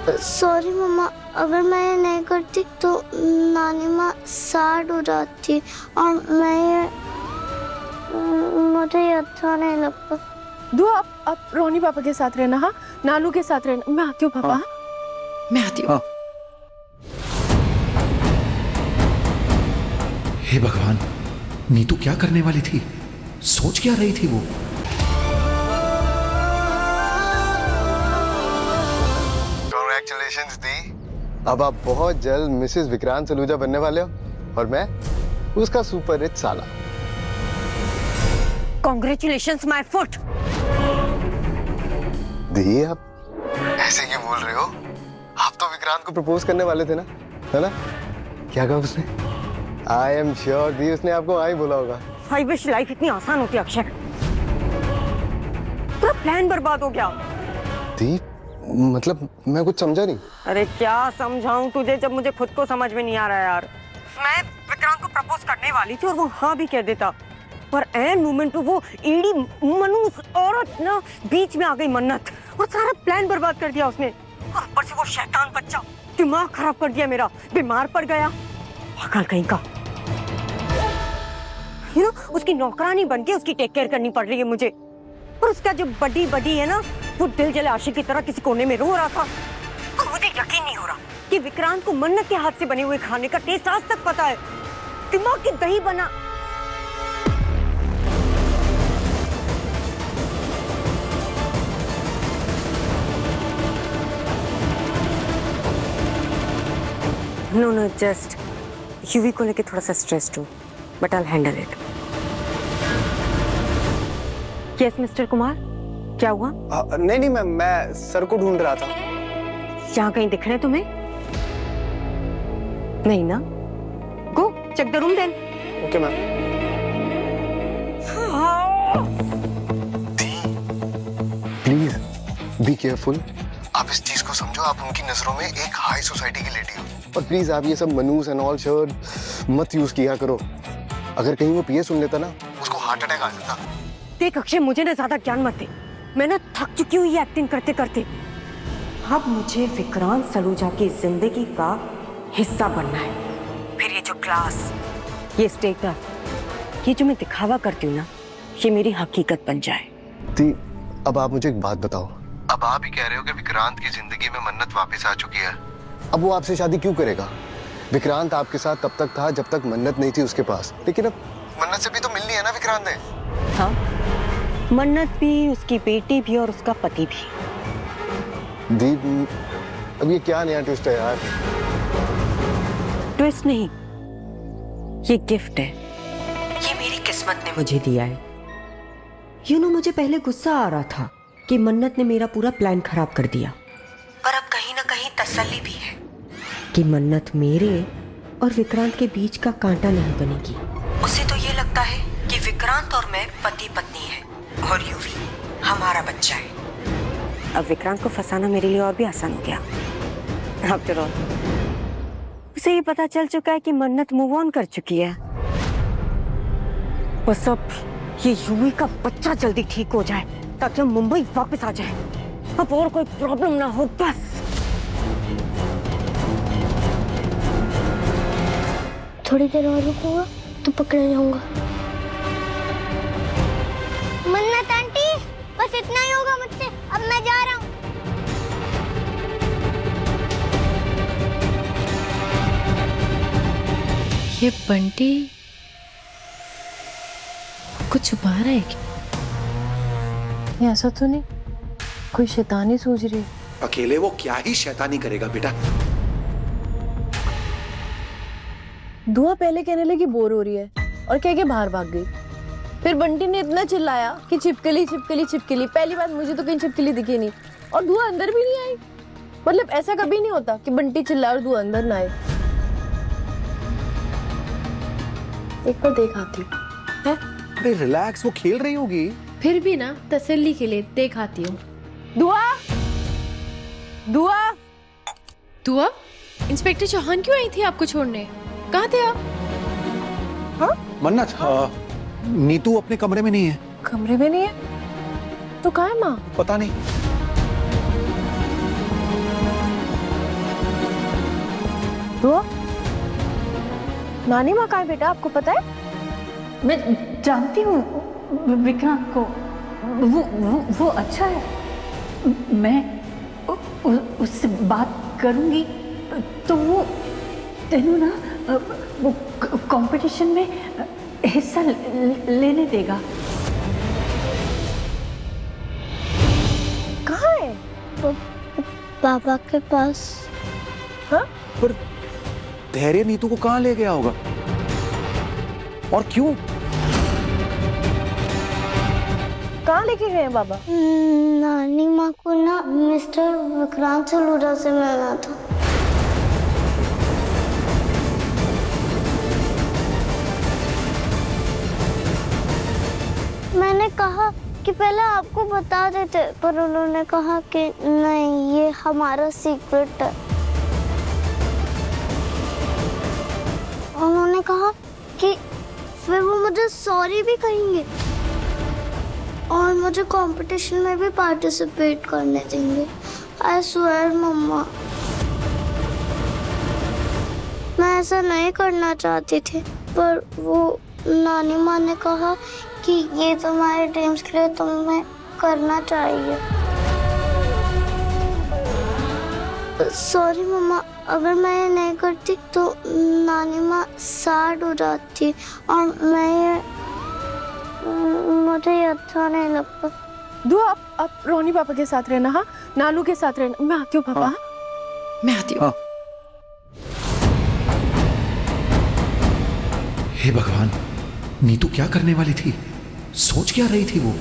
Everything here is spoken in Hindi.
सॉरी मम्मा, अगर मैं ये नहीं करती तो नानी माँ सैड हो जाती और मुझे ये अच्छा नहीं लगता। दुआ आप रोनी पापा के साथ रहना, हाँ नानू के साथ रहना। मैं आती हूँ पापा। हाँ। मैं आती हूँ। हाँ। हे भगवान, नीतू क्या करने वाली थी? सोच क्या रही थी वो? Congratulations दी, अब आप बहुत जल्द मिसेस विक्रांत सलूजा बनने वाले हो और मैं उसका सुपर रिच साला। Congratulations my foot। दी आप ऐसे क्यों बोल रहे हो? आप तो विक्रांत को प्रपोज करने वाले थे ना, है ना? क्या कहा उसने? आई एम श्योर दी उसने आपको आई बोला होगा। I wish लाइफ इतनी आसान होती अक्षय। पूरा प्लान बर्बाद हो गया। दी मतलब मैं कुछ समझा नहीं। अरे क्या समझाऊं तुझे जब मुझे खुद को समझ में नहीं आ रहा यार। मैं विक्रांत को प्रपोज करने वाली थी और वो हाँ भी कह देता, पर एन मोमेंट पे वो ईड़ी मनूस औरत ना बीच में आ गई मन्नत और सारा प्लान बर्बाद कर दिया उसने। और ऊपर से वो शैतान बच्चा दिमाग खराब कर दिया मेरा, बीमार पड़ गया पागल कहीं का। उसकी नौकरानी बन के उसकी टेक केयर करनी पड़ रही है मुझे। और उसका जो बड़ी बड़ी है ना, वो दिल जले आशिक की तरह किसी कोने में रो रहा था। और मुझे यकीन नहीं हो रहा कि विक्रांत को मन्नत के हाथ से बने हुए खाने का टेस्ट आज तक पता है। दिमाग की दही बना। नो जस्ट यूवी को लेके थोड़ा सा स्ट्रेस्ड हूँ, but I handle it. Yes mister Kumar, क्या हुआ? नहीं मैम, मैं सर को ढूंढ रहा था। यहाँ कहीं दिख रहे तुम्हें? नहीं ना? Go check the room then. Okay ma'am. Please be careful. आप इस चीज को समझो, आप उनकी नजरों में एक हाई सोसाइटी की लेडी हो। और प्लीज आप ये सब मनूस एंड ऑल शर्ट मत यूज किया करो। अगर कहीं वो पीए सुन लेता ना, उसको हार्ट अटैक आ जाता। देख अक्षय, मुझे ना ज्यादा ज्ञान मत दे, मैं ना थक चुकी हूँ ये एक्टिंग करते करते। अब मुझे विक्रांत सलूजा की जिंदगी का हिस्सा बनना है। फिर ये जो क्लास, ये स्टेटस, ये जो मैं दिखावा करती हूँ ना, ये मेरी हकीकत बन जाए। ती, अब आप मुझे एक बात बताओ। अब आप ही कह रहे हो कि विक्रांत की जिंदगी में मन्नत वापस आ चुकी है। अब वो आपसे शादी क्यों करेगा? विक्रांत आपके साथ तब तक था जब तक मन्नत नहीं थी उसके पास, लेकिन अब मन्नत से भी तो मिलनी है ना विक्रांत ने। हाँ, मन्नत भी, उसकी बेटी भी और उसका पति भी। दीप, अब ये क्या नया ट्विस्ट है यार? ट्विस्ट नहीं, ये गिफ्ट है। ये मेरी किस्मत ने मुझे दिया है। मुझे पहले गुस्सा आ रहा था कि मन्नत ने मेरा पूरा प्लान खराब कर दिया, पर अब कहीं ना कहीं तसल्ली भी है कि मन्नत मेरे और विक्रांत के बीच का कांटा नहीं बनेगी। उसे तो ये लगता है कि विक्रांत और मैं पति पत्नी हैं और यूवी हमारा बच्चा है। अब विक्रांत को फंसाना मेरे लिए और भी आसान हो गया। आफ्टर ऑल उसे ये पता चल चुका है कि मन्नत मूव ऑन कर चुकी है। बस अब ये यूवी का बच्चा जल्दी ठीक हो जाए ताकि हम मुंबई वापस आ जाए। अब और कोई प्रॉब्लम ना हो बस। थोड़ी देर और रुकूंगा तो पकड़े जाऊंगा। मन्नत आंटी, बस इतना ही होगा मुझसे, अब मैं जा रहा हूँ। ये बंटी कुछ छुपा रहा है क्या? ये ऐसा तो नहीं कोई शैतानी सोच रही है? अकेले वो क्या ही शैतानी करेगा बेटा। दुआ पहले कहने लगी बोर हो रही है और कह के बाहर भाग गई। फिर बंटी ने इतना चिल्लाया कि छिपकली छिपकली छिपकली। पहली बात, मुझे तो कहीं छिपकली दिखी नहीं और दुआ अंदर भी नहीं आई। मतलब ऐसा कभी नहीं होता कि बंटी चिल्लाए और दुआ अंदर ना आए। एक बार देख आती हूँ। अरे रिलैक्स, वो खेल रही होगी। फिर भी ना तसल्ली के लिए देख आती हूँ। दुआ, दुआ, दुआ, इंस्पेक्टर चौहान क्यों आई थी आपको छोड़ने? कहाँ थे आप? हाँ? मन्नत, नीतू अपने कमरे में नहीं है। कमरे में नहीं है? तो कहाँ है माँ? पता नहीं। दुआ, नानी माँ कहाँ है बेटा, आपको पता है? मैं जानती हूँ विक्रांत को, वो अच्छा है। मैं उससे बात करूंगी तो वो तेनू ना वो कंपटीशन में हिस्सा लेने देगा। कहाँ है? पापा के पास। हाँ? पर धैर्य नीतू को कहाँ ले गया होगा और क्यों? कहाँ लेके गए हैं बाबा? नानी माँ को ना मिस्टर विक्रांत सलूरा से मिलना था। मैंने कहा कि पहले आपको बता देते, पर उन्होंने कहा कि नहीं, ये हमारा सीक्रेट है। उन्होंने कहा कि फिर वो मुझे सॉरी भी कहेंगे और मुझे कंपटीशन में भी पार्टिसिपेट करने देंगे। आई स्वेयर मम्मा, मैं ऐसा नहीं करना चाहती थी, पर वो नानी माँ ने कहा कि ये तुम्हारे ड्रीम्स के लिए तुम्हें करना चाहिए। सॉरी मम्मा, अगर मैं ये नहीं करती तो नानी माँ सैड हो जाती और मुझे ये अच्छा नहीं लगता। दुआ, आप रोनी पापा के साथ रहना, हाँ? नानू के साथ रहना। मैं आती हूँ पापा। हाँ? मैं आती हूँ। हे भगवान, नीतू क्या करने वाली थी? सोच क्या रही थी वो?